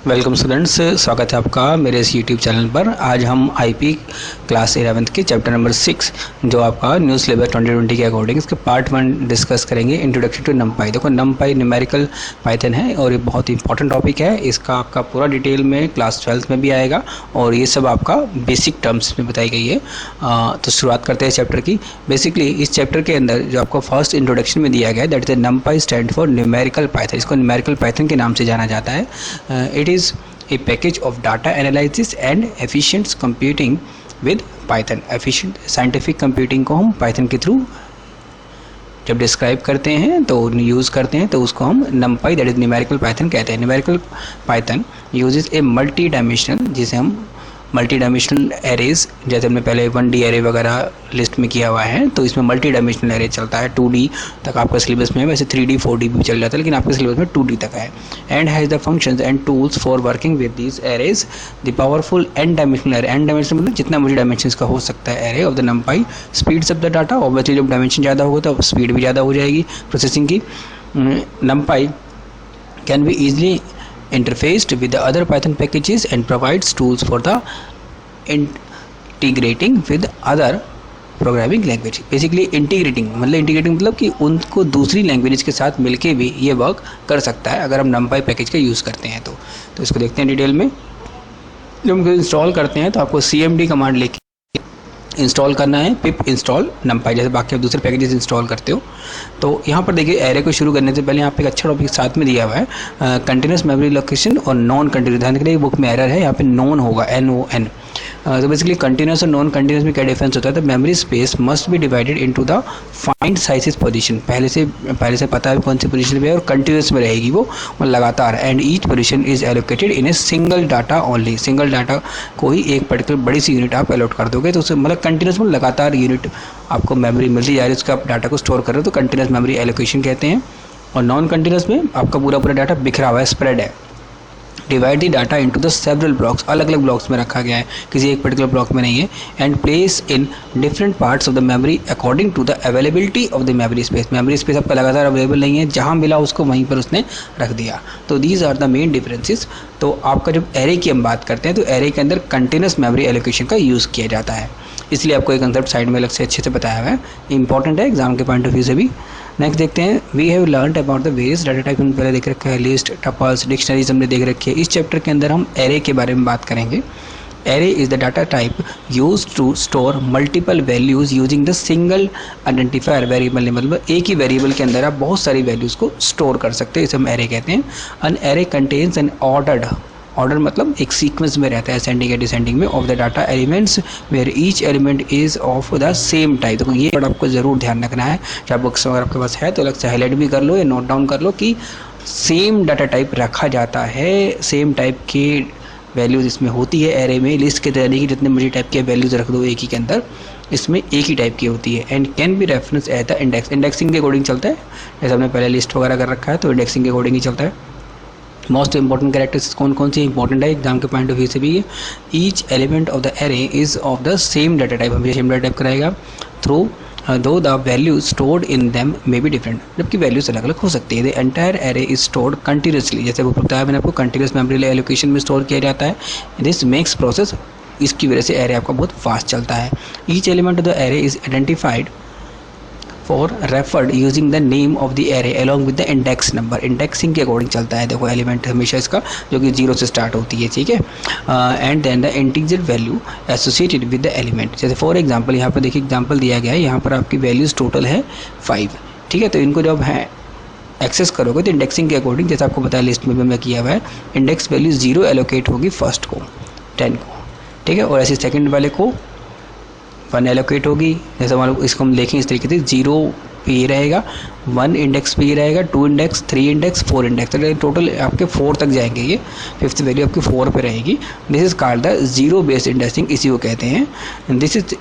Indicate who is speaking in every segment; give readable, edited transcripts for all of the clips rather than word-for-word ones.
Speaker 1: Welcome students, स्वागत है आपका मेरे इस यूट्यूब चैनल पर। आज हम आईपी क्लास 11th के चैप्टर नंबर 6 जो आपका न्यू सिलेबस 2020 के अकॉर्डिंग इसके पार्ट 1 डिस्कस करेंगे। Introduction to NumPy. देखो, नमपाई न्यूमेरिकल पाइथन है और ये बहुत ही इंपॉर्टेंट टॉपिक है। इसका आपका पूरा डिटेल में क्लास 12th में भी आएगा और ये सब आपका बेसिक टर्म्स में बताई गई है। तो शुरुआत करते हैं चैप्टर की। बेसिकली इस चैप्टर के अंदर जो आपको फर्स्ट इंट्रोडक्शन में दिया गया है, that is नमपाई stand for numerical Python. इसको न्यूमेरिकल पाइथन के नाम से जाना जाता है। It is a package of data analysis and efficient computing with Python। efficient scientific computing को हम Python के थ्रू जब डिस्क्राइब करते हैं तो यूज़ करते हैं तो उसको हम numpy that is numerical Python कहते हैं। Numerical Python uses a multi dimensional, जिसे हम मल्टी डायमेंशनल एरेज, जैसे हमने पहले 1D एरे वगैरह लिस्ट में किया हुआ है, तो इसमें मल्टी डायमेंशनल एरे चलता है। 2D तक आपका सिलेबस में है, वैसे 3D 4D भी चल जाता है, लेकिन आपके सिलेबस में 2D तक है। And has the functions and tools for working with these arrays. The powerful N dimensional array, N dimensional मतलब जितना मल्टी डायमेंशन का हो सकता है array of the NumPy speeds of the data. Obviously जब डायमेंशन ज़्यादा होगा तो स्पीड भी ज़्यादा हो जाएगी प्रोसेसिंग की। नमपाई can be easily interfaced with the other Python packages and provides tools for the integrating with other programming language. Basically integrating मतलब कि उनको दूसरी लैंग्वेज के साथ मिलके भी ये वर्क कर सकता है अगर हम नमपाई पैकेज का यूज़ करते हैं तो इसको देखते हैं डिटेल में। जब हम इंस्टॉल करते हैं तो आपको cmd कमांड लेके इंस्टॉल करना है, पिप इंस्टॉल नमपाई, जैसे बाकी आप दूसरे पैकेजेस इंस्टॉल करते हो। तो यहाँ पर देखिए, एरे को शुरू करने से पहले यहाँ पे एक अच्छा टॉपिक साथ में दिया हुआ है, कंटिन्यूस मेमोरी लोकेशन और नॉन कंटिन्यूस। ध्यान रखिए बुक में एरर है, यहाँ पे नॉन होगा, NON। तो बेसिकली कंटिन्यूस और नॉन कंटिन्यूस में क्या डिफरेंस होता है? तो memory space must be divided into the find sizes position. पहले से पता है कौन सी पोजीशन पे है और कंटिन्यूस में रहेगी वो लगातार। And each position is allocated in a single data only. Single data को ही एक पर्टिकुलर बड़ी सी यूनिट आप अलॉट कर दोगे, तो उससे मतलब कंटिन्यूस में लगातार यूनिट आपको मेमोरी मिलती जा रही है, उसका आप डाटा को स्टोर कर रहे हो, तो कंटिन्यूस मेमोरी एलोकेशन कहते हैं। और नॉन कंटिन्यूस में आपका पूरा डाटा बिखरा हुआ है, स्प्रेड है। Divide the data into the several blocks, अलग अलग ब्लॉक्स में रखा गया है, किसी एक पर्टिकुलर ब्लॉक में नहीं है। And place in different parts of the memory according to the availability of the memory space. Memory space आपका लगातार अवेलेबल नहीं है, जहाँ मिला उसको वहीं पर उसने रख दिया। तो these are the main differences. तो आपका जब एरे की हम बात करते हैं तो एरे के अंदर कंटिन्यूस मेमोरी एलोकेशन का यूज़ किया जाता है, इसलिए आपको एक कंसेप्ट साइड में अलग से अच्छे से बताया हुआ है, इंपॉर्टेंट है एग्जाम के पॉइंट ऑफ व्यू से भी। नेक्स्ट देखते हैं, we have learned about the various data type. हमने पहले देख रखा है, लिस्ट, टपल्स, डिक्शनरीज हमने देख रखी है। इस चैप्टर के अंदर हम एरे के बारे में बात करेंगे। Array is the data type use to store multiple values using the single identifier variable. मतलब एक ही वेरिएबल के अंदर आप बहुत सारी वैल्यूज को स्टोर कर सकते हैं, इसे हम एरे कहते हैं। An array contains an order मतलब एक सीक्वेंस में रहता है, असेंडिंग या डिसेंडिंग में, of the data elements where each element is of the same type. तो ये आपको ज़रूर ध्यान रखना है, चाहे बुक्स अगर आपके पास है तो अलग से हाईलाइट भी कर लो या नोट डाउन कर लो कि सेम डाटा टाइप रखा जाता है, सेम टाइप की वैल्यूज़ इसमें होती है एरे में। लिस्ट के तरह की जितने मर्जी टाइप के वैल्यूज़ रख दो एक ही के अंदर, इसमें एक ही टाइप की होती है। And can be reference at the index, indexing के अकॉर्डिंग चलता है। जैसे हमने पहले लिस्ट वगैरह कर रखा है तो इंडेक्सिंग के अकॉर्डिंग ही चलता है। मोस्ट इंपॉर्टेंट कैरेक्टर्स कौन सी इंपॉर्टेंट है एग्जाम के पॉइंट ऑफ व्यू से भी ये, each element of the array is of the same data type, हमेशा सेम डाटा टाइप कराएगा। थ्रू दो the values stored in them may be different, जबकि वैल्यूज अलग अलग हो सकती है। The entire array is stored continuously, जैसे वो बताया मैंने आपको, कंटिन्यूस मेमोरी एलोकेशन में स्टोर किया जाता है। दिस मेक्स प्रोसेस, इसकी वजह से एरे आपका बहुत फास्ट चलता है। Each element of the array is identified for referred using the name of the array along with the index number. Indexing के अकॉर्डिंग चलता है, देखो एलिमेंट हमेशा इसका जो कि 0 से स्टार्ट होती है, ठीक है। And then the integer value associated with the element. जैसे फॉर एग्जांपल यहाँ पर देखिए एग्जांपल दिया गया है, यहाँ पर आपकी वैल्यूज़ टोटल है 5, ठीक है। तो इनको जब है एक्सेस करोगे तो इंडेक्सिंग के अकॉर्डिंग, जैसे आपको बताया लिस्ट में भी हमने किया हुआ है, इंडेक्स वैल्यू 0 एलोकेट होगी फर्स्ट को, 10 को, ठीक है। और ऐसे सेकेंड वाले को 1 एलोकेट होगी। जैसे मान लो इसको हम देखें इस तरीके से, 0 पे ये रहेगा, 1 इंडेक्स पे ये रहेगा, 2 इंडेक्स, 3 इंडेक्स, 4 इंडेक्स, तो टोटल आपके 4 तक जाएंगे। ये 5th वैल्यू आपकी 4 पे रहेगी। This is called the zero based indexing, इसी को कहते हैं। This is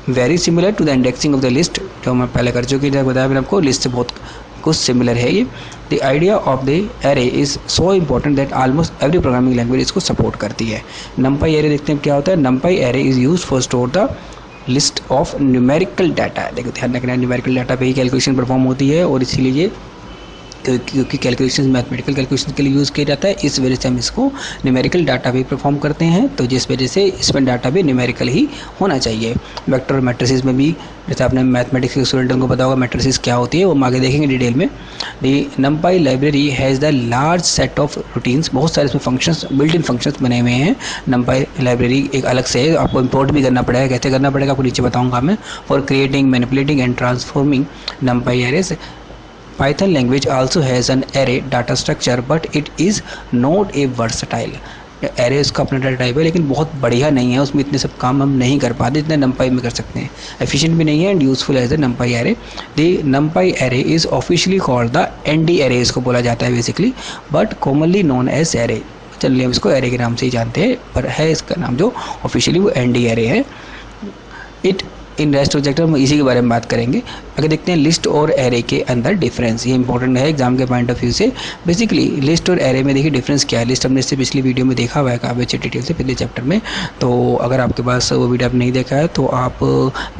Speaker 1: very similar to the indexing of the list, जो मैं पहले कर चुकी थी, बताया मैंने आपको, लिस्ट से बहुत कुछ सिमिलर है ये। The idea of the array is so important that almost every programming language इसको सपोर्ट करती है। नमपाई एरे देखते हैं क्या होता है। नमपाई array is use for store the list of numerical data. देखो ध्यान रखना है, न्यूमेरिकल डाटा पे ही कैलकुलेशन परफॉर्म होती है और इसीलिए तो क्योंकि कैलकुलेशन मैथमेटिकल कैलकुलेशन के लिए यूज़ किया जाता है, इस वजह से हम इसको न्यूमेरिकल डाटा भी परफॉर्म करते हैं, तो जिस वजह से इसमें डाटा भी न्यूमेरिकल ही होना चाहिए। वेक्टर और मैट्रिसेस में भी, जैसे आपने मैथमेटिक्स के स्टूडेंटों को पता होगा मैट्रिसेस क्या होती है, वो हम आगे देखेंगे डिटेल में। The NumPy library has the large set of routines, बहुत सारे इसमें फंक्शंस, बिल्ट इन फंक्शंस बने हुए हैं। नंपाई लाइब्रेरी एक अलग से है, आपको इंपोर्ट भी करना पड़ेगा, कैसे करना पड़ेगा आपको नीचे बताऊँगा मैं। For creating, manipulating and transforming नंपाई arrays. Python language also has an array data structure but it is not a versatile। Array उसका अपना डाटा टाइप है लेकिन बहुत बढ़िया नहीं है, उसमें इतने सब काम हम नहीं कर पाते जितने नंपाई में कर सकते हैं। एफिशिएंट भी नहीं है and useful as the NumPy array. The NumPy array is officially called the ND array, इसको बोला जाता है basically, but commonly known as array. चलिए हम इसको एरे के नाम से ही जानते हैं, पर है इसका नाम जो ऑफिशियली वो एनडी एरे है। इट इन रेस्ट ऑब्जेक्ट हम इसी के बारे में बात करेंगे। अगर देखते हैं लिस्ट और एरे के अंदर डिफरेंस, ये इंपॉर्टेंट है एग्जाम के पॉइंट ऑफ व्यू से। बेसिकली लिस्ट और एरे में देखिए डिफरेंस क्या है। लिस्ट हमने इससे पिछली वीडियो में देखा हुआ है काफ़ी अच्छे डिटेल से पिछले चैप्टर में, तो अगर आपके पास वो वीडियो आप नहीं देखा है तो आप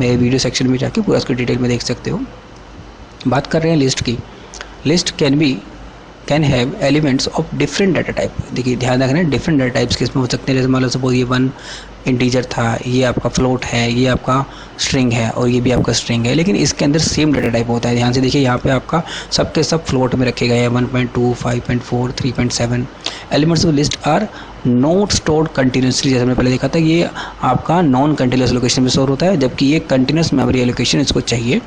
Speaker 1: मेरे वीडियो सेक्शन में जाके पूरा उसको डिटेल में देख सकते हो। बात कर रहे हैं लिस्ट की। List can have elements of different data type. देखिए ध्यान रखना है, डिफरेंट डाटा टाइप्स किस में हो सकते हैं। जैसे मान लो सपोज ये 1 इंटीजर था, ये आपका फ्लोट है, ये आपका स्ट्रिंग है और ये भी आपका स्ट्रिंग है, लेकिन इसके अंदर सेम डाटा टाइप होता है। ध्यान से देखिए यहाँ पे आपका सब के सब फ्लोट में रखे गए हैं। 1.2, 5.4, 3.7 elements of list are not stored continuously. जैसे हमने पहले देखा था, ये आपका नॉन कंटिन्यूस लोकेशन में स्टोर होता है, जबकि ये कंटिन्यूस मेमोरी एलोकेशन इसको चाहिए,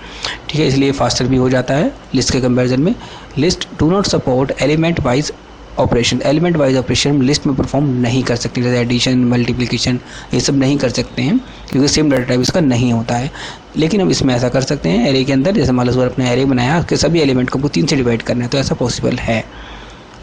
Speaker 1: ठीक है, इसलिए फास्टर भी हो जाता है लिस्ट के कंपेरिजन में। List do not support element wise operation. Element wise operation list में परफॉर्म नहीं कर सकती, जैसे एडिशन, मल्टीप्लिकेशन, ये सब नहीं कर सकते हैं क्योंकि सेम डाटा टाइप इसका नहीं होता है। लेकिन हम इसमें ऐसा कर सकते हैं, एरे के अंदर जैसे मान लो अपने एरे बनाया, उसके सभी एलिमेंट को 3 से डिवाइड करना है, तो ऐसा पॉसिबल है।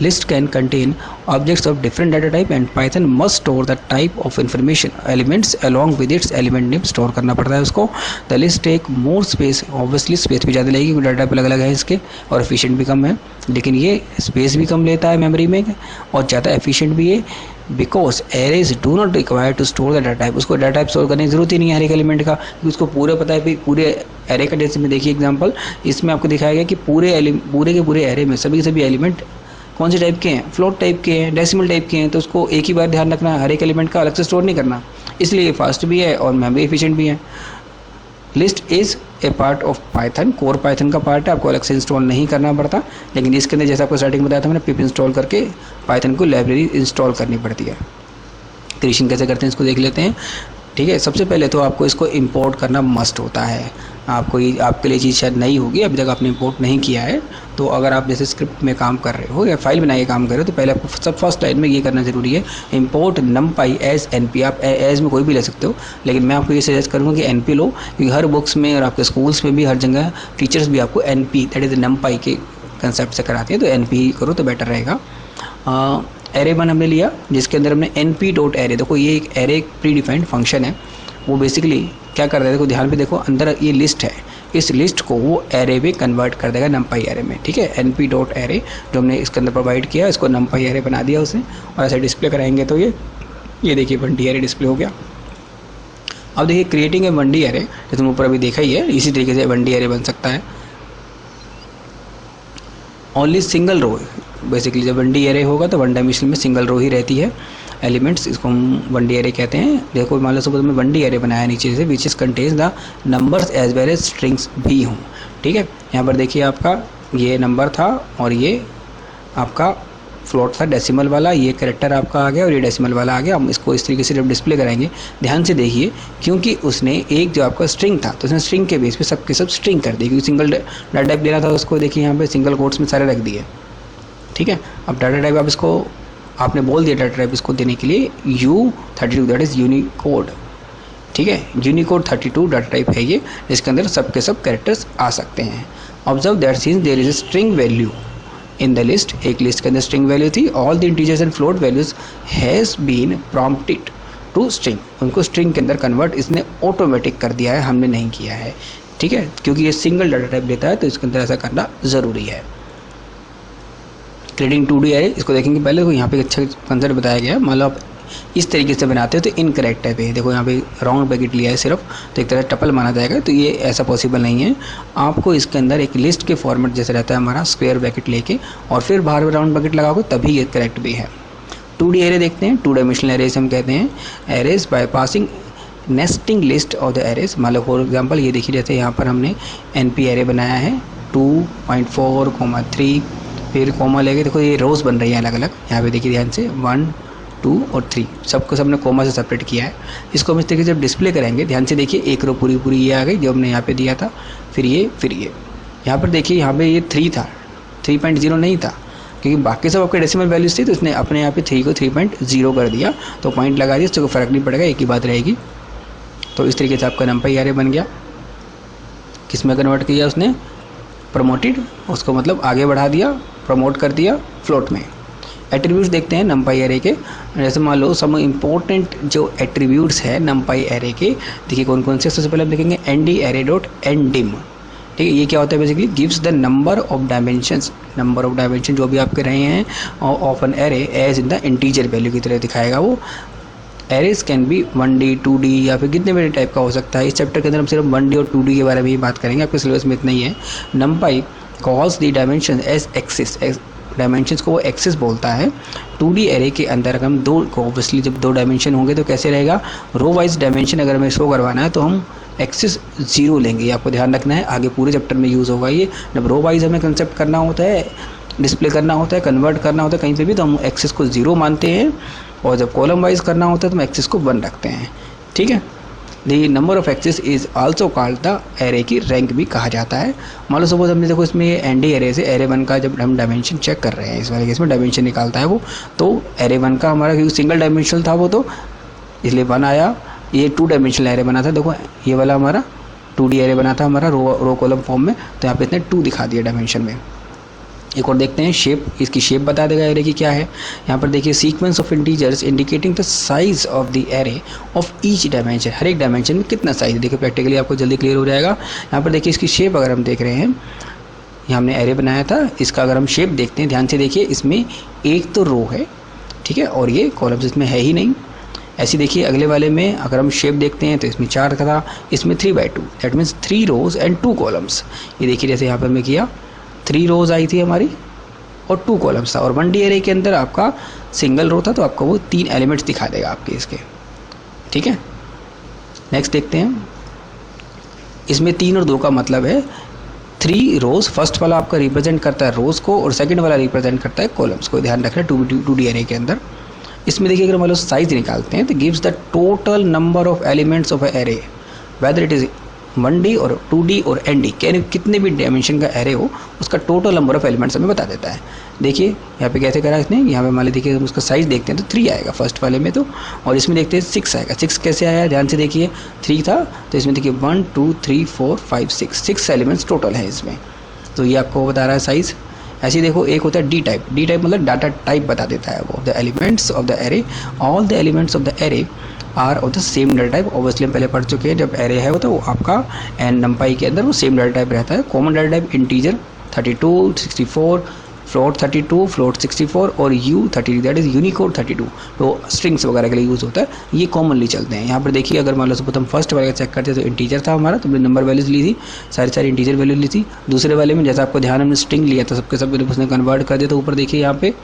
Speaker 1: List can contain objects of different data type and Python must store the type of information elements along with its element name। Store करना पड़ता है उसको। The list take more space, obviously space भी ज़्यादा लगेगी क्योंकि data type अलग अलग है इसके, और एफिशिएंट भी कम है, लेकिन ये स्पेस भी कम लेता है मेमोरी में और ज़्यादा एफिशिएंट भी है। Because arrays do not require to store the data type. उसको डाटा टाइप स्टोर करने की जरूरत ही नहीं है हर एक एलिमेंट का, क्योंकि उसको पूरा पता है। पूरे एरे का जैसे में देखिए एग्जाम्पल, इसमें आपको दिखाया गया कि पूरे के पूरे एरे में सभी के सभी एलिमेंट कौन से टाइप के हैं, फ्लोट टाइप के हैं, डेसिमल टाइप के हैं, तो उसको एक ही बार ध्यान रखना है, हर एक एलिमेंट का अलग से स्टोर नहीं करना, इसलिए ये फास्ट भी है और मेमोरी एफिशिएंट भी है। List is a part of Python, core Python का पार्ट है, आपको अलग से इंस्टॉल नहीं करना पड़ता, लेकिन इसके अंदर जैसे आपको स्टार्टिंग बताया था मैंने, पिप इंस्टॉल करके पाइथन को लाइब्रेरी इंस्टॉल करनी पड़ती है। क्रिएशन कैसे करते हैं इसको देख लेते हैं, ठीक है। सबसे पहले तो आपको इसको इंपोर्ट करना मस्ट होता है। आपको ये आपके लिए चीज़ शायद नहीं होगी, अभी तक आपने इंपोर्ट नहीं किया है, तो अगर आप जैसे स्क्रिप्ट में काम कर रहे हो या फाइल बनाए काम कर रहे हो तो पहले आपको सब फर्स्ट लाइन में ये करना ज़रूरी है, इंपोर्ट numpy एज NP। आप एज में कोई भी ले सकते हो, लेकिन मैं आपको ये सजेस्ट करूँगा कि NP लो, क्योंकि हर बुक्स में और आपके स्कूल्स में भी हर जगह टीचर्स भी आपको NP दैट इज़ numpy के कंसेप्ट से कराते हैं, तो NP ही करो तो बेटर रहेगा। एरे वन हमने लिया जिसके अंदर हमने np.array, देखो ये एक एरे एक प्री डिफाइंड फंक्शन है, वो बेसिकली क्या कर रहा है, देखो ध्यान पे देखो, अंदर ये लिस्ट है, इस लिस्ट को वो एरे में कन्वर्ट कर देगा numpy एरे में, ठीक है। np.array जो हमने इसके अंदर प्रोवाइड किया, इसको numpy एरे बना दिया उसने, और ऐसे डिस्प्ले कराएंगे तो ये देखिए 1D एरे डिस्प्ले हो गया। अब देखिए क्रिएटिंग ए 1D एरे, जैसे ऊपर अभी देखा ही है, इसी तरीके से 1D एरे बन सकता है। ओनली सिंगल रो, बेसिकली जब 1D एरे होगा तो 1 डायमेंशन में सिंगल रो ही रहती है एलिमेंट्स, इसको हम 1D एरे कहते हैं। देखो मान लो सपोज मैं 1D एरे बनाया नीचे से, which is contains the numbers as well as strings भी हूँ, ठीक है। यहाँ पर देखिए आपका ये नंबर था और ये आपका फ्लोट था डेसिमल वाला, ये कैरेक्टर आपका आ गया और ये डेसिमल वाला आ गया। हम इसको इस तरीके से जब डिस्प्ले कराएंगे, ध्यान से देखिए, क्योंकि उसने एक जो आपका स्ट्रिंग था तो उसने स्ट्रिंग के बेस पे सबके सब स्ट्रिंग कर दी, क्योंकि सिंगल डाटा टाइप लेना था उसको, देखिए यहाँ पे सिंगल कोट्स में सारे रख दिए, ठीक है। अब डाटा टाइप आप इसको आपने बोल दिया डाटा टाइप इसको देने के लिए U32 दैट इज़ यूनिकोड, ठीक है। यूनिकोड 32 डाटा टाइप है ये, जिसके अंदर सब के सब कैरेक्टर्स आ सकते हैं। Observe that since there is a string value in the list, एक लिस्ट के अंदर स्ट्रिंग वैल्यू थी, all the integers and float values has been prompted to string, उनको स्ट्रिंग के अंदर कन्वर्ट इसने ऑटोमेटिक कर दिया है, हमने नहीं किया है, ठीक है, क्योंकि ये सिंगल डाटा टाइप लेता है तो इसके अंदर ऐसा करना ज़रूरी है। क्रिएटिंग 2D एरे, इसको देखेंगे पहले, तो यहाँ पे अच्छा कंसेप्ट बताया गया है। मान लो आप इस तरीके से बनाते हो तो इनकरेक्ट है। पे देखो यहाँ पे राउंड ब्रैकेट लिया है सिर्फ, तो एक तरह टपल माना जाएगा, तो ये ऐसा पॉसिबल नहीं है। आपको इसके अंदर एक लिस्ट के फॉर्मेट जैसे रहता है हमारा, स्क्वायर ब्रैकेट लेके और फिर बाहर में राउंड ब्रैकेट लगाओगे तभी ये करेक्ट भी है। 2D एरे देखते हैं, 2 डायमेंशनल एरेज हम कहते हैं। Arrays by passing nesting list of the arrays, मान लो फॉर एग्जांपल ये देखिए जैसे यहाँ पर हमने NP एरे बनाया है 2.4, 3, फिर कॉमा लेके देखो ये रोज बन रही है अलग अलग। यहाँ पे देखिए ध्यान से 1, 2 और 3 सबको सबने कॉमा से सेपरेट किया है। इसको हम इस तरीके से जब डिस्प्ले करेंगे, ध्यान से देखिए एक रो पूरी पूरी ये आ गई जो हमने यहाँ पे दिया था, फिर ये यहाँ पर देखिए यहाँ पे ये 3 था, 3.0 नहीं था, क्योंकि बाकी सब आपके डेसिमल वैल्यूज थी, तो इसने अपने यहाँ पे 3 को 3.0 कर दिया, तो पॉइंट लगा दिया, इससे कोई फ़र्क नहीं पड़ेगा, एक ही बात रहेगी। तो इस तरीके से आपका नंपाई एरे बन गया। किस में कन्वर्ट किया उसने? प्रमोटेड, उसको मतलब आगे बढ़ा दिया, प्रमोट कर दिया फ्लोट में। एट्रीब्यूट्स देखते हैं नंपाई एरे के, जैसे मान लो सम इम्पोर्टेंट जो एट्रीब्यूट्स है नंपाई एरे के, देखिए कौन कौन से। सबसे पहले हम देखेंगे ND एरे डॉट NDIM, ठीक है। ये क्या होता है basically? Gives the number of dimensions, number of dimension जो भी आपके रहे हैं of an array as in the integer value की तरह दिखाएगा वो। Arrays can be 1D 2D या फिर कितने बड़े टाइप का हो सकता है। इस चैप्टर के अंदर हम सिर्फ 1D और 2D के बारे में ही बात करेंगे, आपके सिलेबस में इतना ही है। NumPy calls the dimension as axis, dimensions को वो एक्सिस बोलता है। 2D एरे के अंदर अगर हम दो को, ऑब्वियसली जब 2 डायमेंशन होंगे तो कैसे रहेगा? रो वाइज डायमेंशन अगर हमें शो करवाना है तो हम एक्सिस 0 लेंगे, ये आपको ध्यान रखना है, आगे पूरे चैप्टर में यूज़ होगा ये। जब रो वाइज हमें कंसेप्ट करना होता है, डिस्प्ले करना होता है, कन्वर्ट करना होता है कहीं पे भी, तो हम एक्सिस को 0 मानते हैं, और जब कॉलम वाइज करना होता है तो हम एक्सिस को 1 रखते हैं, ठीक है। The number of axis is also called the array की रैंक भी कहा जाता है। मान लो सपोज हमने देखो इसमें ND एरे से एरे 1 का जब हम डायमेंशन चेक कर रहे हैं, इस वाले केस में डायमेंशन निकालता है वो, तो एरे 1 का हमारा क्योंकि सिंगल डायमेंशनल था वो, तो इसलिए 1 आया। ये 2 डायमेंशनल एरे बना था, देखो ये वाला हमारा 2D एरे बना था हमारा रो कॉलम फॉर्म में, तो यहाँ पे इसने 2 दिखा दिया डायमेंशन में। एक और देखते हैं शेप, इसकी शेप बता देगा एरे की क्या है। यहाँ पर देखिए sequence of integers indicating the size of the array of each dimension, हर एक डायमेंशन में कितना साइज है। देखिए प्रैक्टिकली आपको जल्दी क्लियर हो जाएगा। यहाँ पर देखिए इसकी शेप अगर हम देख रहे हैं, यहाँ हमने एरे बनाया था, इसका अगर हम शेप देखते हैं ध्यान से देखिए, इसमें एक तो रो है, ठीक है, और ये कॉलम्स इसमें है ही नहीं। ऐसे देखिए अगले वाले में अगर हम शेप देखते हैं तो इसमें 4 का था, इसमें 3/2, that means 3 rows and 2 columns. ये देखिए जैसे यहाँ पर हमने किया 3 रोज आई थी हमारी और 2 कॉलम्स था, और 1D एरे के अंदर आपका सिंगल रो था, तो आपको वो 3 एलिमेंट्स दिखा देगा आपके इसके, ठीक है। नेक्स्ट देखते हैं, इसमें 3 और 2 का मतलब है 3 रोज, फर्स्ट वाला आपका रिप्रेजेंट करता है रोज को और सेकंड वाला रिप्रेजेंट करता है कॉलम्स को, ध्यान रखना 2D एरे के अंदर। इसमें देखिए अगर मान लो साइज निकालते हैं तो gives the total number of elements of array, whether it is 1D और 2D और ND, कितने भी डायमेंशन का एरे हो उसका टोटल नंबर ऑफ एलिमेंट्स हमें बता देता है। देखिए यहाँ पे कैसे करा इसने, यहाँ पे मान लीजिए देखिए उसका साइज देखते हैं तो 3 आएगा फर्स्ट वाले में, तो और इसमें देखते हैं 6 आएगा। 6 कैसे आया, ध्यान से देखिए 3 था, तो इसमें देखिए 1 2 3 4 5 6 एलिमेंट्स टोटल है इसमें, तो ये आपको बता रहा है साइज़। ऐसे ही देखो एक होता है D टाइप, D टाइप मतलब डाटा टाइप बता देता है वो, the elements of the array, all the elements of the array are of the same data type. Obviously हम पहले पढ़ चुके हैं, जब एरे है वो तो आपका एन नंपाई के अंदर वो सेम डाटा टाइप रहता है। Common data type integer 32, 64, float 32, float 64 और U32 दैट इज यूनिकोड 32, तो स्ट्रिंग्स वगैरह के लिए यूज़ होता है, ये कॉमनली चलते हैं। यहाँ पर देखिए अगर मान लो सपोज हम फर्स्ट वाले का चेक करते हैं तो इंटीजर था हमारा, तो हमने नंबर वैल्यूज ली थी, सारी इंटीजर वैल्यूज ली थी। दूसरे वाले में जैसा आपको ध्यान, हमने स्ट्रिंग लिया था, सबके सब उसने कन्वर्ट कर दिया, तो ऊपर देखिए यहाँ पे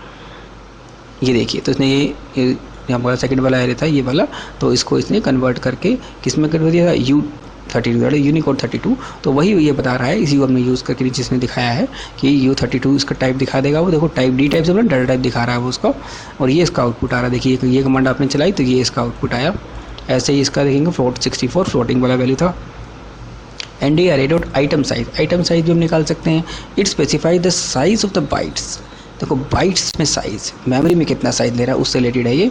Speaker 1: ये देखिए, तो इसने ये यहाँ पर सेकंड वाला एरे था ये वाला, तो इसको इसने कन्वर्ट करके किस में कन्वर्ट दिया था, U32 यूनिकोड 32, तो वही ये बता रहा है, इसी को हमने यूज़ करके नीचे इसने दिखाया है कि U32 इसका टाइप दिखा देगा वो, देखो टाइप D टाइप से मतलब डाटा टाइप दिखा रहा है वो उसका, और ये इसका आउटपुट आ रहा है। देखिए ये कमांड आपने चलाई तो ये इसका आउटपुट आया। ऐसे ही इसका देखेंगे फ्लोट 64 फ्लोटिंग वाला वैल्यू था। ND array dot item size भी हम निकाल सकते हैं। It specify the size of the bytes, देखो बाइट्स में साइज़, मेमोरी में कितना साइज़ ले रहा है उससे रिलेटेड है ये।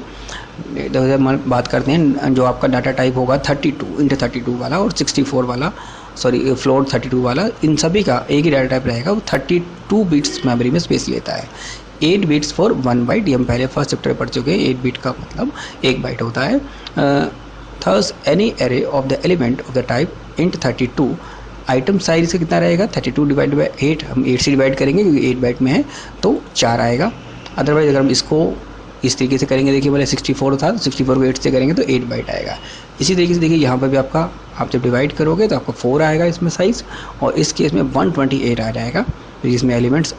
Speaker 1: बात करते हैं जो आपका डाटा टाइप होगा 32x32 वाला और 64 वाला, सॉरी फ्लोट 32 वाला, इन सभी का एक ही डाटा टाइप रहेगा, वो 32 बिट्स मेमोरी में स्पेस लेता है। 8 बिट्स फॉर 1 बाइट, ये हम पहले फर्स्ट चैप्टर पढ़ चुके हैं, 8 बिट का मतलब 1 बाइट होता है। There's any array of the element of the type int 32, item size से कितना रहेगा 32 डिवाइड बाई 8, हम 8 से डिवाइड करेंगे क्योंकि 8 बाइट में है तो 4 आएगा। अदरवाइज अगर हम इसको इस तरीके से करेंगे, देखिए पहले 64 था तो 64 को 8 से करेंगे तो 8 बाइट आएगा। इसी तरीके से देखिए यहाँ पर भी आपका, आप जब डिवाइड करोगे तो आपका 4 आएगा इसमें साइज़, और इस केस में 128 आ जाएगा। तो इसमें एलिमेंट्स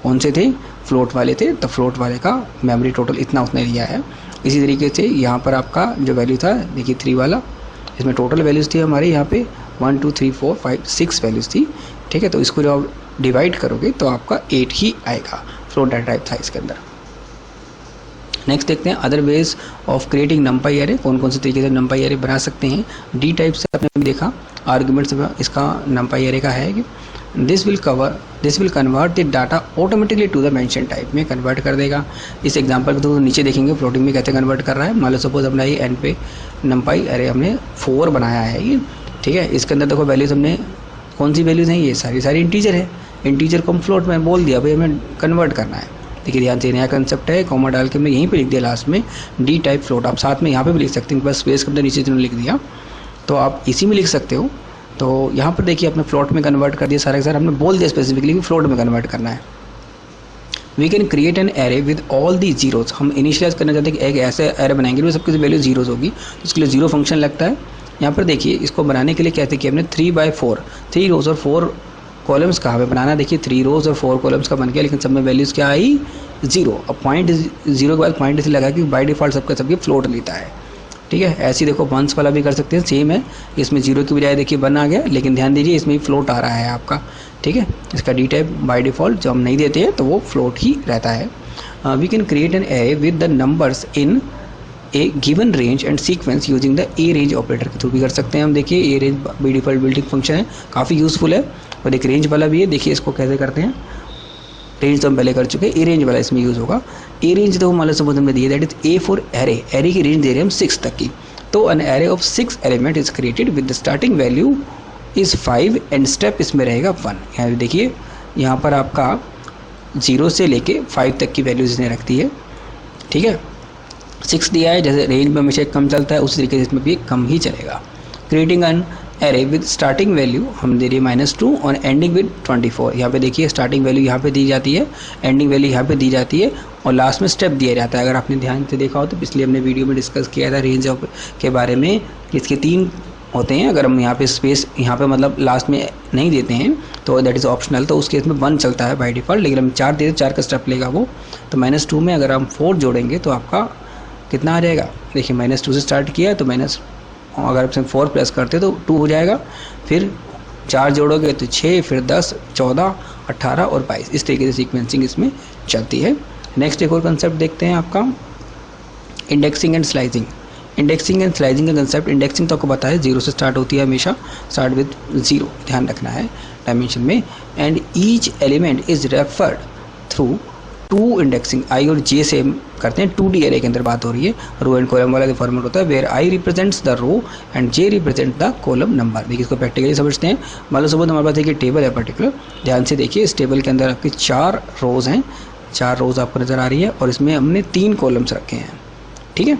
Speaker 1: कौन से थे, फ्लोट वाले थे, तो फ्लोट वाले का मेमोरी टोटल इतना उसने लिया है। इसी तरीके से यहाँ पर आपका जो वैल्यू था देखिए 3 वाला, इसमें टोटल वैल्यूज़ थी हमारे यहाँ पे 1 2 3 4 5 6 वैल्यूज़ थी, ठीक है। तो इसको जब आप डिवाइड करोगे तो आपका 8 ही आएगा, फ्लोट डाटा टाइप था इसके अंदर। नेक्स्ट देखते हैं other ways of creating नंपाई array, कौन कौन से तरीके से नंपाई एरे बना सकते हैं। डी टाइप से आपने देखा आर्ग्यूमेंट्स इसका नंपाई एरे का है कि this will convert the data automatically to the mention type में कन्वर्ट कर देगा। इस एग्जांपल को तो नीचे देखेंगे फ्लोटिंग में कैसे कन्वर्ट कर रहा है। मान लो सपोज अपना ये एन पे नंपाई एरे हमने 4 बनाया है ये, ठीक है। इसके अंदर देखो वैल्यूज़ हमने कौन सी वैल्यूज़ हैं, ये सारी इंटीजर है। इंटीजर को हम फ्लोट में बोल दिया भाई हमें कन्वर्ट करना है। देखिए ध्यान से नया कंसेप्ट है, कॉमा डाल के मैं यहीं पे लिख दिया लास्ट में डी टाइप फ्लोट। आप साथ में यहाँ पे भी लिख सकते हैं, बस स्पेस के अंदर नीचे जिन्होंने लिख दिया तो आप इसी में लिख सकते हो। तो यहाँ पर देखिए आपने फ्लोट में कन्वर्ट कर दिया सारा के सारा, हमने बोल दिया स्पेसिफिकली कि फ्लोट में कन्वर्ट करना है। We can create an array with all the zeros. हम इनिशियलाइज करना चाहते हैं कि एक ऐसे एरे बनाएंगे जो सबकी वैल्यू जीरोज होगी, तो उसके लिए जीरो फंक्शन लगता है। यहाँ पर देखिए इसको बनाने के लिए कहते हैं कि हमने 3/4 3 रोज और 4 कॉलम्स कहाँ पे बनाना, देखिए 3 रोज और 4 कॉलम्स का बन गया, लेकिन सब में वैल्यूज़ क्या आई 0। अब पॉइंट 0 के बाद पॉइंट इसे लगा कि बाय डिफ़ॉल्ट सबकी फ्लोट लेता है, ठीक है। ऐसे देखो वंस वाला भी कर सकते हैं, सेम है। इसमें 0 की बजाय देखिए 1 आ गया, लेकिन ध्यान दीजिए इसमें भी फ्लोट आ रहा है आपका, ठीक है। इसका डी टाइप बाय डिफ़ॉल्ट जो हम नहीं देते हैं तो वो फ्लोट ही रहता है। We can create an array with the numbers in a given range and sequence using the a range operator के थ्रू भी कर सकते हैं हम। देखिए a range by default building function है, काफ़ी यूज़फुल है। और एक रेंज वाला भी है, देखिए इसको कैसे करते हैं। रेंज तो हम पहले कर चुके हैं, ए रेंज वाला इसमें यूज़ होगा। ए रेंज तो मान लो सपोज हमने दिए that is A for array, array की रेंज दे रहे हैं हम 6 तक की। तो an array of 6 element is created with the starting value is 5 and step इसमें रहेगा 1। यहाँ देखिए यहाँ पर आपका 0 से लेके 5 तक की वैल्यूज इसने रखती है, ठीक है। 6 दिया है, जैसे रेंज में हमेशा कम चलता है उसी तरीके से इसमें भी कम ही चलेगा। Creating an array with starting value हम दे रही है -2 और एंडिंग विद 24। यहाँ पे देखिए स्टार्टिंग वैल्यू यहाँ पे दी जाती है, एंडिंग वैल्यू यहाँ पे दी जाती है, और लास्ट में स्टेप दिया जाता है। अगर आपने ध्यान से देखा हो तो पिछले हमने वीडियो में डिस्कस किया था रेंज ऑफ के बारे में, इसके 3 होते हैं। अगर हम यहाँ पे स्पेस यहाँ पे मतलब लास्ट में नहीं देते हैं तो दैट इज़ ऑप्शनल, तो उसके इसमें 1 चलता है बाय डिफ़ॉल्ट, लेकिन हम 4 देते 4 का स्टेप लेगा वो। तो -2 में अगर हम 4 जोड़ेंगे तो आपका कितना आ जाएगा, देखिए -2 से स्टार्ट किया तो अगर आप 4 प्लस करते तो 2 हो जाएगा, फिर 4 जोड़ोगे तो 6, फिर 10, 14, 18 और 22। इस तरीके से सीक्वेंसिंग इसमें चलती है। नेक्स्ट एक और कंसेप्ट देखते हैं आपका indexing and slicing. Indexing and slicing का कंसेप्ट, इंडेक्सिंग तो आपको पता है 0 से स्टार्ट होती है, हमेशा स्टार्ट विद 0 ध्यान रखना है डायमेंशन में। And each element is referred through 2 indexing, I और जे से करते हैं। 2D एरे के अंदर बात हो रही है, रो एंड कॉलम वाला जो फॉर्मेट होता है, where I represents the row and J represent the column number. देखिए इसको प्रैक्टिकली समझते हैं। मान लो सपोज हमारे पास एक टेबल है पर्टिकुलर, ध्यान से देखिए इस टेबल के अंदर आपकी 4 रोज़ हैं, 4 रोज़ आपको नज़र आ रही है, और इसमें हमने 3 कॉलम्स रखे हैं, ठीक है।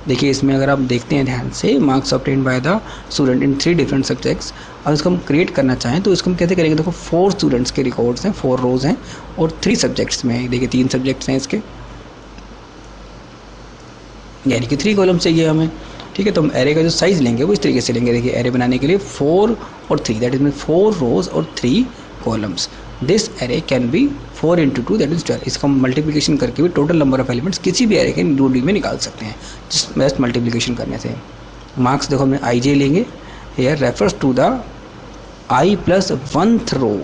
Speaker 1: देखिए इसमें अगर आप देखते हैं ध्यान से, marks obtain by the student in 3 different subjects. और इसको हम क्रिएट करना चाहें तो इसको हम कैसे करेंगे, देखो 4 स्टूडेंट्स के रिकॉर्ड्स हैं, 4 रोज़ हैं और 3 सब्जेक्ट्स में, देखिए 3 सब्जेक्ट्स हैं इसके, यानी कि 3 कॉलम चाहिए हमें, ठीक है। तो हम एरे का जो साइज़ लेंगे वो इस तरीके से लेंगे। देखिए एरे बनाने के लिए 4 और 3 दैट इज मीन 4 रोज़ और 3 columns. This array can be 4 × 2 that is 12। इसका हम मल्टीप्लिकेशन करके भी टोटल नंबर ऑफ एलिमेंट्स किसी भी एरे के 2D में निकाल सकते हैं, जस्ट मल्टीप्लिकेशन करने से। मार्क्स देखो हमने आई जे लेंगे, here refers to the i + 1th row,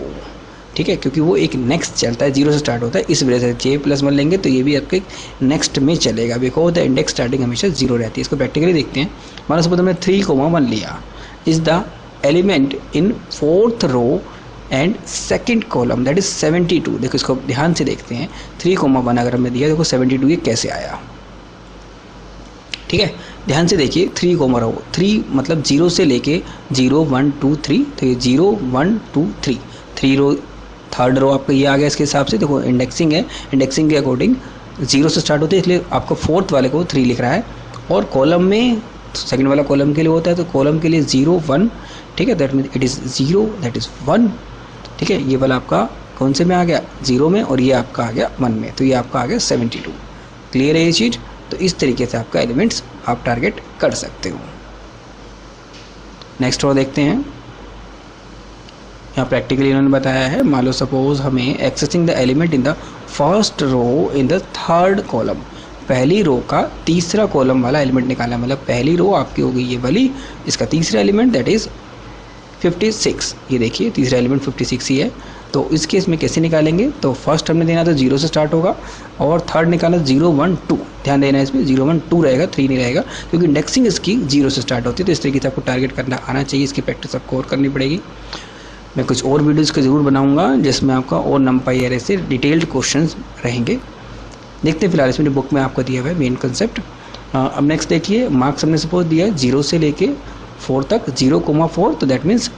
Speaker 1: ठीक है, क्योंकि वो एक नेक्स्ट चलता है, 0 से स्टार्ट होता है, इस वजह से j+1 लेंगे तो ये भी आपके नेक्स्ट में चलेगा, बिकॉज द इंडेक्स स्टार्टिंग हमेशा 0 रहती है। इसको प्रैक्टिकली देखते हैं। मान सपोज हमने 3,1 लिया, is the element in 4th row and 2nd column that is 72। देखो इसको ध्यान से देखते हैं, 3,1 अगर हमने दिया, देखो 72 ये कैसे आया, ठीक है। ध्यान से देखिए 3 मतलब 0 से लेके 0 1 2 3, तो ये 0 1 2 3 3 रो, 3rd रो आपका ये आ गया। इसके हिसाब से देखो इंडेक्सिंग है, इंडेक्सिंग के अकॉर्डिंग 0 से स्टार्ट होती है, इसलिए आपको 4th वाले को 3 लिख रहा है, और कॉलम में 2nd वाला कॉलम के लिए होता है, तो कॉलम के लिए 0 1, ठीक है, that mean it is 0 that is 1, ठीक है। ये वाला आपका कौन से में आ गया 0 में, और ये आपका आ गया 1 में, तो ये आपका आ गया 72। क्लियर है ये चीज़? तो इस तरीके से आपका एलिमेंट्स आप टारगेट कर सकते हो। नेक्स्ट रो देखते हैं। यहाँ प्रैक्टिकली इन्होंने बताया है, मान लो सपोज हमें accessing the element in the first row in the third column, पहली रो का तीसरा कॉलम वाला एलिमेंट निकालना है। मतलब पहली रो आपकी हो गई ये वाली, इसका तीसरा एलिमेंट दैट इज़ 56। ये देखिए तीसरा एलिमेंट 56 ही है। तो इस केस में कैसे निकालेंगे? तो फर्स्ट हमने देना तो 0 से स्टार्ट होगा और थर्ड निकाला 0 1 2। ध्यान देना है इसमें 0 1 2 रहेगा, 3 नहीं रहेगा, क्योंकि इंडेक्सिंग इसकी 0 से स्टार्ट होती है। तो इस तरीके से आपको टारगेट करना आना चाहिए, इसकी प्रैक्टिस आपको और करनी पड़ेगी। मैं कुछ और वीडियोज़ के ज़रूर बनाऊँगा जिसमें आपका और नंपाई एरे से डिटेल्ड क्वेश्चन रहेंगे। देखते हैं फिलहाल इसमें बुक में आपको दिया हुआ है मेन कंसेप्ट। अब नेक्स्ट देखिए, मार्क्स हमने सपोज दिया है 0 से लेके 4 तक, 0,4, तो दैट मीन्स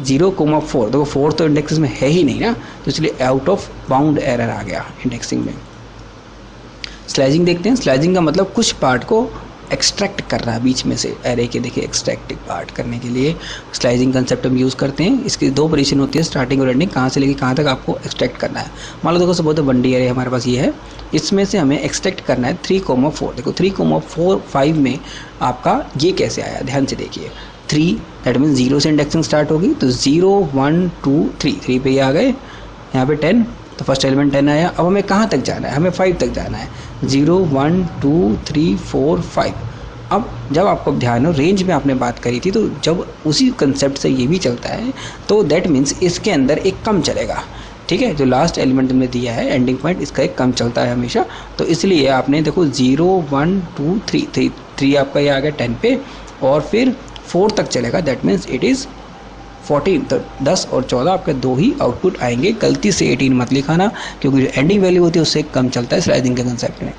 Speaker 1: 0,4। देखो 4 तो इंडेक्सिंग में है ही नहीं ना, तो इसलिए आउट ऑफ बाउंड एरर आ गया इंडेक्सिंग में। स्लाइजिंग देखते हैं। स्लाइजिंग का मतलब कुछ पार्ट को एक्सट्रैक्ट कर रहा है बीच में से एरे के। देखिए एक्सट्रैक्टिव पार्ट करने के लिए स्लाइजिंग कंसेप्ट हम यूज़ करते हैं। इसकी दो पोजीशन होती है, स्टार्टिंग और एंडिंग, कहाँ से लेके कहाँ तक आपको एक्सट्रैक्ट करना है। मान लो देखो सपोज 1D एरे हमारे पास ये है, इसमें से हमें एक्सट्रैक्ट करना है 3,4। देखो 3,45 में आपका ये कैसे आया, ध्यान से देखिए। 3 दैट मीन्स 0 से इंडेक्सिंग स्टार्ट होगी, तो 0 1 2 3 पे ये आ गए। यहाँ पे 10, तो फर्स्ट एलिमेंट 10 आया। अब हमें कहाँ तक जाना है? हमें 5 तक जाना है। 0 1 2 3 4 5। अब जब आपको ध्यान हो रेंज में आपने बात करी थी, तो जब उसी कंसेप्ट से ये भी चलता है तो दैट मीन्स इसके अंदर एक कम चलेगा। ठीक है, जो लास्ट एलिमेंट हमने दिया है एंडिंग पॉइंट, इसका एक कम चलता है हमेशा। तो इसलिए आपने देखो 0 1 2 3 आपका ये आ गया 10 पे, और फिर 4 तक चलेगा, दैट मीन्स इट इज़ 14। तो 10 और 14 आपके दो ही आउटपुट आएंगे। गलती से 18 मत लिखाना, क्योंकि जो एंडिंग वैल्यू होती है उससे कम चलता है स्लाइडिंग के कंसेप्ट में।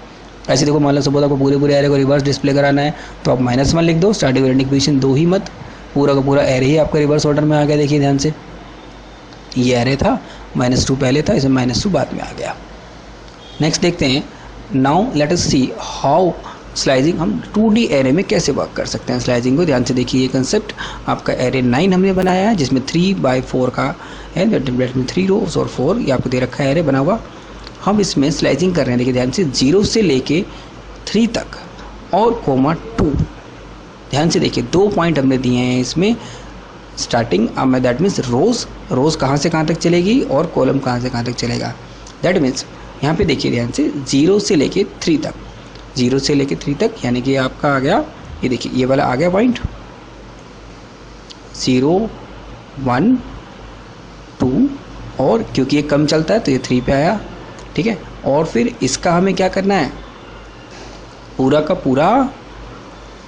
Speaker 1: ऐसे देखो मान लो सपोज आपको पूरे एरे को रिवर्स डिस्प्ले कराना है, तो आप -1 लिख दो, स्टार्टिंग और एंडिंग पोजीशन दो ही मत, पूरा का पूरा एरे ही आपका रिवर्स ऑर्डर में आ गया। देखिए ध्यान से, ये एरे था, -2 पहले था, इसमें -2 बाद में आ गया। नेक्स्ट देखते हैं, now let us see how slicing हम 2D एरे में कैसे वर्क कर सकते हैं। स्लाइजिंग को ध्यान से देखिए, ये कंसेप्ट आपका एरे 9 हमने बनाया है, जिसमें 3/4 का है, 3 रोज और 4 ये आपको दे रखा है एरे बना हुआ। हम इसमें स्लाइजिंग कर रहे हैं, देखिए ध्यान से 0 से लेके 3 तक और (2). ध्यान से देखिए, 2 पॉइंट हमने दिए हैं इसमें, स्टार्टिंग में दैट मीन्स रोज कहाँ से कहाँ तक चलेगी और कॉलम कहाँ से कहाँ तक चलेगा। दैट मीन्स यहाँ पे देखिए ध्यान से 0 से लेके 3 तक, 0 से लेके 3 तक, यानी कि आपका आ गया, ये देखिए ये वाला आ गया पॉइंट 0 1 2, और क्योंकि ये कम चलता है तो ये 3 पे आया। ठीक है, और फिर इसका हमें क्या करना है, पूरा का पूरा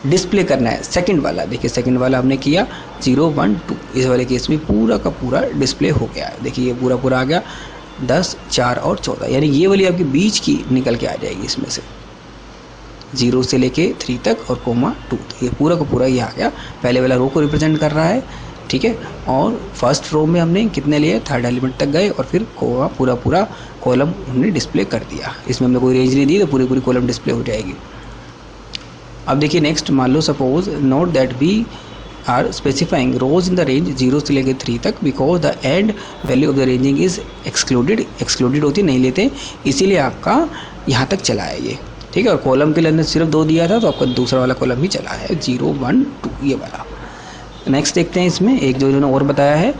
Speaker 1: डिस्प्ले करना है। सेकंड वाला देखिए, सेकंड वाला हमने किया 0 1 2, इस वाले केस में पूरा का पूरा डिस्प्ले हो गया है। देखिए ये पूरा पूरा आ गया 10 4 और 14, यानी ये वाली आपकी बीच की निकल के आ जाएगी इसमें से, 0 से लेके 3 तक और (2). तो ये पूरा का पूरा ये आ गया, पहले वाला रो को रिप्रेजेंट कर रहा है। ठीक है, और फर्स्ट रो में हमने कितने लिए, थर्ड एलिमेंट तक गए, और फिर पूरा पूरा कॉलम हमने डिस्प्ले कर दिया। इसमें हमने कोई रेंज नहीं दी, तो पूरी पूरी कॉलम डिस्प्ले हो जाएगी। अब देखिए नेक्स्ट, मान लो suppose note that we are specifying rows in the range 0 से लेके 3 तक, because the end value of the ranging is excluded होती नहीं लेते, इसीलिए आपका यहाँ तक चला है ये। ठीक है, और कॉलम के लिए अंदर सिर्फ 2 दिया था, तो आपका दूसरा वाला कॉलम भी चला है 0 1 2 ये वाला। नेक्स्ट देखते हैं, इसमें एक जो इन्होंने और बताया है,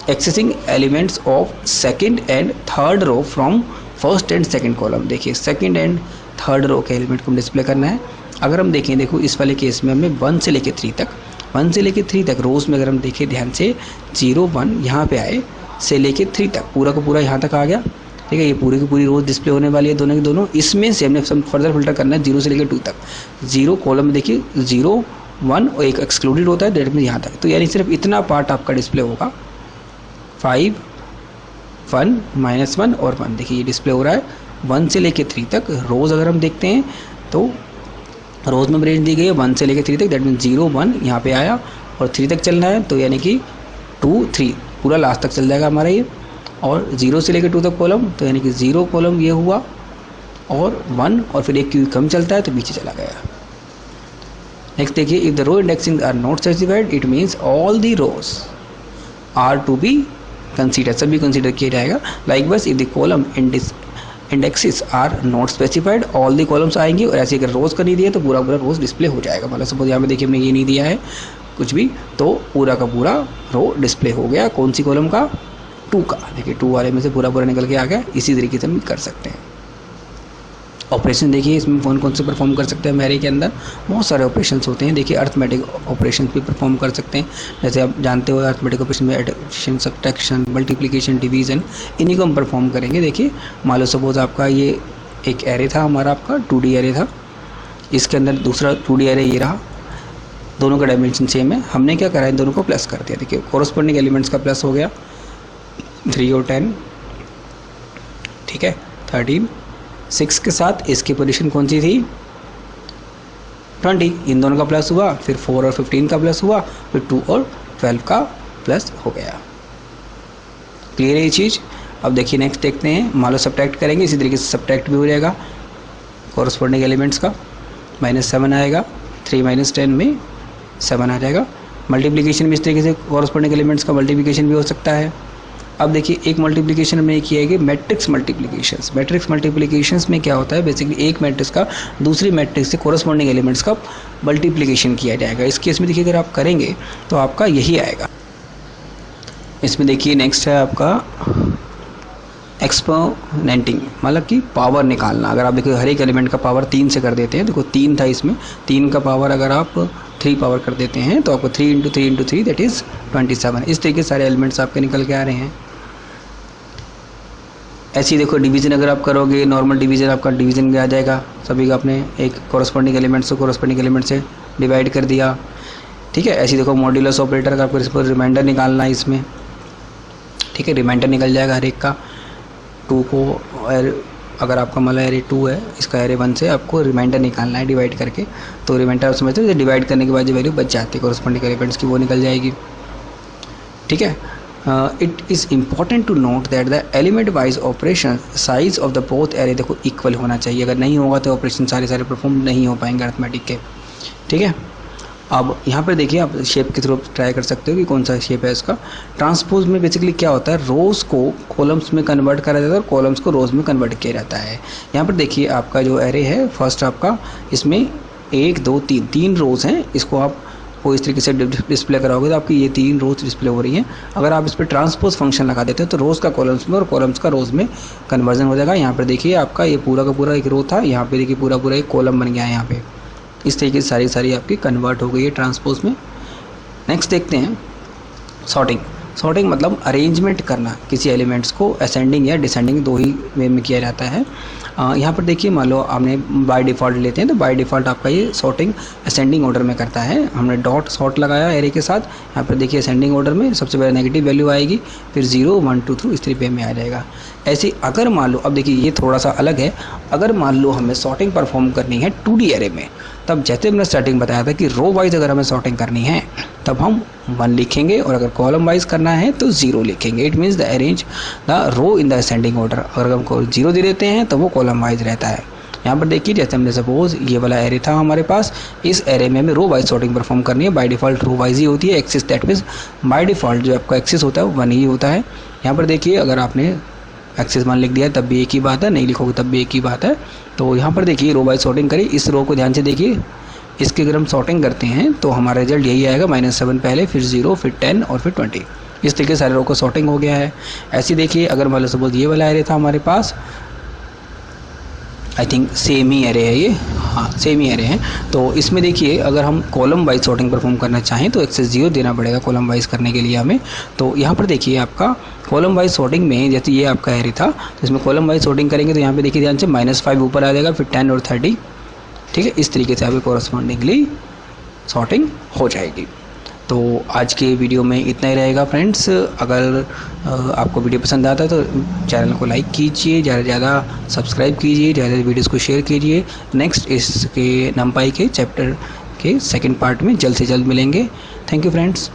Speaker 1: accessing elements of second and third row from first and second column. देखिए सेकंड एंड थर्ड रो के एलिमेंट को डिस्प्ले करना है। अगर हम देखें, देखो इस वाले केस में हमने 1 से लेके 3 तक, 1 से लेके 3 तक रोज में अगर हम देखें ध्यान से 0 1 यहाँ पे आए, से लेके 3 तक पूरा का पूरा यहाँ तक आ गया। ठीक है, ये पूरी की पूरी रोज डिस्प्ले होने वाली है दोनों की दोनों। इसमें से हमने फर्दर फिल्टर करना है 0 से लेकर 2 तक। 0 कॉलम में देखिए 0 1 और एक एक्सक्लूडेड होता है, दैट मीन यहाँ तक, तो यानी सिर्फ इतना पार्ट आपका डिस्प्ले होगा। 5 1 -1 और 1, देखिए ये डिस्प्ले हो रहा है 1 से लेके 3 तक। रोज़ अगर हम देखते हैं तो रोज़ में रेंज दी गई है 1 से लेके 3 तक, दैट मीन 0 1 यहाँ पे आया और 3 तक चलना है, तो यानी कि 2 3 पूरा लास्ट तक चल जाएगा हमारा ये। और 0 से लेकर 2 तक कॉलम, तो यानी कि 0 कॉलम ये हुआ, और 1 और फिर एक क्यू कम चलता है तो पीछे चला गया। नेक्स्ट देखिए, if the row indexing are not specified, it means all the rows are to be consider, सभी कंसीडर किया जाएगा। Likewise if the column indexes are not specified, all the columns आएंगी, और ऐसे अगर रोज का नहीं दिया तो पूरा पूरा रोज डिस्प्ले हो जाएगा। मतलब सपोज यहाँ पे देखिए हमने ये नहीं दिया है कुछ भी, तो पूरा का पूरा रो डिस्प्ले हो गया। कौन सी कॉलम का? 2 का। देखिए 2 वाले में से पूरा पूरा निकल के आ गया। इसी तरीके से हम कर सकते हैं। ऑपरेशन देखिए इसमें कौन कौन से परफॉर्म कर सकते हैं। मैरी के अंदर बहुत सारे ऑपरेशंस होते हैं। देखिए अर्थमेटिक ऑपरेशन भी परफॉर्म कर सकते हैं। जैसे आप जानते हो अर्थमेटिक ऑपरेशन में एडिशन, सब्ट्रैक्शन, मल्टीप्लिकेशन, डिवीज़न, इन्हीं को हम परफॉर्म करेंगे। देखिए मान लो सपोज आपका ये एक एरे था हमारा, आपका 2D एरे था, इसके अंदर दूसरा 2D एरे ये रहा, दोनों का डायमेंशन सेम है। हमने क्या करा, इन दोनों को प्लस कर दिया। देखिए कोरस्पॉन्डिंग एलिमेंट्स का प्लस हो गया 3 और 10, ठीक है 13। 6 के साथ इसकी पोजीशन कौन सी थी? 20। इन दोनों का प्लस हुआ, फिर 4 और 15 का प्लस हुआ, फिर 2 और 12 का प्लस हो गया। क्लियर है ये चीज़? अब देखिए नेक्स्ट देखते हैं। मान लो सब्ट्रैक्ट करेंगे, इसी तरीके से सब्ट्रैक्ट भी हो जाएगा कोरस्पॉन्डिंग एलिमेंट्स का। -7 आएगा, 3 - 10 में 7 आ जाएगा। मल्टीप्लिकेशन भी इस तरीके से कोरस्पॉन्डिंग एलिमेंट्स का मल्टीप्लिकेशन भी हो सकता है। अब देखिए एक मल्टीप्लिकेशन में किया है कि मैट्रिक्स मल्टीप्लिकेशंस। मैट्रिक्स मल्टीप्लिकेशंस में क्या होता है, बेसिकली एक मैट्रिक्स का दूसरी मैट्रिक्स से कोरस्पॉन्डिंग एलिमेंट्स का मल्टीप्लिकेशन किया जाएगा। इस केस में देखिए अगर आप करेंगे तो आपका यही आएगा। इसमें देखिए नेक्स्ट है आपका एक्सपोनेंटिंग, मतलब कि पावर निकालना। अगर आप देखो हर एक एलिमेंट का पावर 3 से कर देते हैं, देखो 3 था इसमें, 3 का पावर अगर आप 3 पावर कर देते हैं तो आपको 3 × 3 × 3 दैट इज़ 27। इस तरीके से सारे एलिमेंट्स आपके निकल के आ रहे हैं। ऐसे ही देखो डिवीज़न अगर आप करोगे, नॉर्मल डिवीज़न आपका डिवीज़न में आ जाएगा। सभी का अपने एक कोरस्पॉन्डिंग एलिमेंट्स को कोरस्पॉन्डिंग एलिमेंट से डिवाइड कर दिया, ठीक है। ऐसे ही देखो मॉड्यूलस ऑपरेटर का आपको इस पर रिमाइंडर निकालना है इसमें, ठीक है। रिमाइंडर निकल जाएगा हर एक का। 2 को अगर आपका मतलब एरे 2 है, इसका एरे 1 से आपको रिमाइंडर निकालना है डिवाइड करके। तो रिमाइंडर आप समझते हैं, डिवाइड करने के बाद जो वैल्यू बच जाती है कोरस्पॉन्डिंग एलिमेंट्स की, वो निकल जाएगी, ठीक है। It is important to note that the element wise operation size of the both array देखो इक्वल होना चाहिए। अगर नहीं होगा तो ऑपरेशन सारे परफॉर्म नहीं हो पाएंगे अर्थमेटिक के, ठीक है। अब यहाँ पर देखिए आप शेप के थ्रू ट्राई कर सकते हो कि कौन सा शेप है इसका। ट्रांसपोज में बेसिकली क्या होता है, रोज़ को कॉलम्स में कन्वर्ट करा जाता है और कॉलम्स को रोज़ में कन्वर्ट किया जाता है। यहाँ पर देखिए आपका जो एरे है फर्स्ट आपका, इसमें 1 2 3 रोज़ हैं। इसको आप को इस तरीके से डिस्प्ले कराओगे तो आपकी ये 3 रोज़ डिस्प्ले हो रही हैं। अगर आप इस पर ट्रांसपोज फंक्शन लगा देते हो तो रोज़ का कॉलम्स में और कॉलम्स का रोज़ में कन्वर्जन हो जाएगा। यहाँ पर देखिए आपका ये पूरा का पूरा एक रो था, यहाँ पे देखिए पूरा पूरा एक कॉलम बन गया है। यहाँ पे इस तरीके से सारी आपकी कन्वर्ट हो गई है ट्रांसपोज में। नेक्स्ट देखते हैं सॉर्टिंग। सॉर्टिंग मतलब अरेंजमेंट करना, किसी एलिमेंट्स को असेंडिंग या डिसेंडिंग 2 ही वे में किया जाता है। यहाँ पर देखिए मान लो आपने बाय डिफ़ॉल्ट लेते हैं तो बाय डिफ़ॉल्ट आपका ये सॉर्टिंग असेंडिंग ऑर्डर में करता है। हमने डॉट सॉर्ट लगाया एरे के साथ। यहाँ पर देखिए असेंडिंग ऑर्डर में सबसे पहले नेगेटिव वैल्यू आएगी, फिर 0 1 2 3 इस तरीके में आ जाएगा। ऐसे अगर मान लो, अब देखिए ये थोड़ा सा अलग है, अगर मान लो हमें सॉर्टिंग परफॉर्म करनी है 2D एरे में, तब जैसे हमने स्टार्टिंग बताया था कि रो वाइज अगर हमें सॉर्टिंग करनी है तब हम 1 लिखेंगे, और अगर कॉलम वाइज करना है तो 0 लिखेंगे। It means the arrange the row in the ascending order. अगर हमको 0 दे देते हैं तो वो कॉलम वाइज रहता है। यहाँ पर देखिए जैसे हमने सपोज ये वाला एरे था हमारे पास, इस एरे में हमें रो वाइज सॉर्टिंग परफॉर्म करनी है। बाय डिफ़ॉल्ट रो वाइज ही होती है। Axis that means by default जो आपका एक्सिस होता है वो 1 ही होता है। यहाँ पर देखिए अगर आपने एक्सिस 1 लिख दिया तब भी एक ही बात है, नहीं लिखोगे तब भी एक ही बात है। तो यहाँ पर देखिए रो वाइज सॉर्टिंग करी। इस रो को ध्यान से देखिए, इसकी अगर हम सॉर्टिंग करते हैं तो हमारा रिजल्ट यही आएगा, -7 पहले, फिर 0, फिर 10 और फिर 20। इस तरीके से सारे रो को सॉर्टिंग हो गया है। ऐसे देखिए अगर मान लो सपोज ये वाला एरे था हमारे पास, आई थिंक सेम ही एरे है ये, हाँ सेम ही एरे है। तो इसमें देखिए अगर हम कॉलम वाइज सॉर्टिंग परफॉर्म करना चाहें तो एक्सेस 0 देना पड़ेगा कॉलम वाइज करने के लिए हमें। तो यहाँ पर देखिए आपका कॉलम वाइज सॉर्टिंग में, जैसे ये आपका एरे था तो इसमें कॉलम वाइज सॉर्टिंग करेंगे तो यहाँ पे देखिए ध्यान से -5 ऊपर आ जाएगा, फिर 10 और 30, ठीक है। इस तरीके से आपकी कोरस्पॉन्डिंगली सॉर्टिंग हो जाएगी। तो आज के वीडियो में इतना ही रहेगा फ्रेंड्स। अगर आपको वीडियो पसंद आता है तो चैनल को लाइक कीजिए, ज़्यादा से ज़्यादा सब्सक्राइब कीजिए, ज़्यादा वीडियोस को शेयर कीजिए। नेक्स्ट इसके नंपाई के चैप्टर के सेकंड पार्ट में जल्द से जल्द मिलेंगे। Thank you friends.